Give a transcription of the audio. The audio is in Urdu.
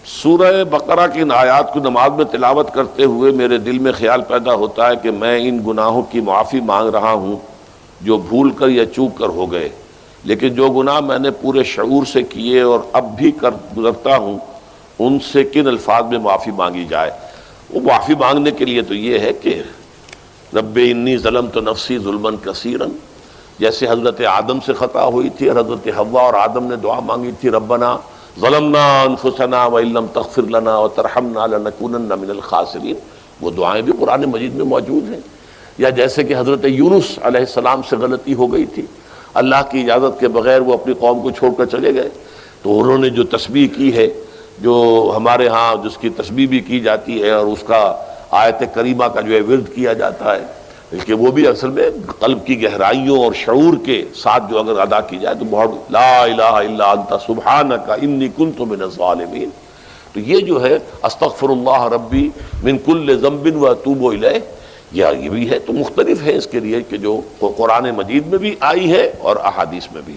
سورہ بقرہ کی ان آیات کو نماز میں تلاوت کرتے ہوئے میرے دل میں خیال پیدا ہوتا ہے کہ میں ان گناہوں کی معافی مانگ رہا ہوں جو بھول کر یا چوک کر ہو گئے، لیکن جو گناہ میں نے پورے شعور سے کیے اور اب بھی کر گزرتا ہوں ان سے کن الفاظ میں معافی مانگی جائے؟ وہ معافی مانگنے کے لیے تو یہ ہے کہ رب انی ظلمت نفسی ظلما کثیرا، جیسے حضرت آدم سے خطا ہوئی تھی اور حضرت حوا اور آدم نے دعا مانگی تھی ربنا ظلمنا انفسنا وان لم تغفر لنا وترحمنا لنکونن من الخاسرین، وہ دعائیں بھی قرآن مجید میں موجود ہیں۔ یا جیسے کہ حضرت یونس علیہ السلام سے غلطی ہو گئی تھی، اللہ کی اجازت کے بغیر وہ اپنی قوم کو چھوڑ کر چلے گئے، تو انہوں نے جو تسبیح کی ہے، جو ہمارے ہاں جس کی تسبیح بھی کی جاتی ہے اور اس کا آیت کریمہ کا جو ہے ورد کیا جاتا ہے، بلکہ وہ بھی اصل میں قلب کی گہرائیوں اور شعور کے ساتھ جو اگر ادا کی جائے تو بہت لا الہ الا انت سبحانک انی کنت من الظالمین، تو یہ جو ہے استغفر اللہ ربی من کل ذنب واتوب الیہ، یہ بھی ہے، تو مختلف ہے اس کے لیے کہ جو قرآن مجید میں بھی آئی ہے اور احادیث میں بھی۔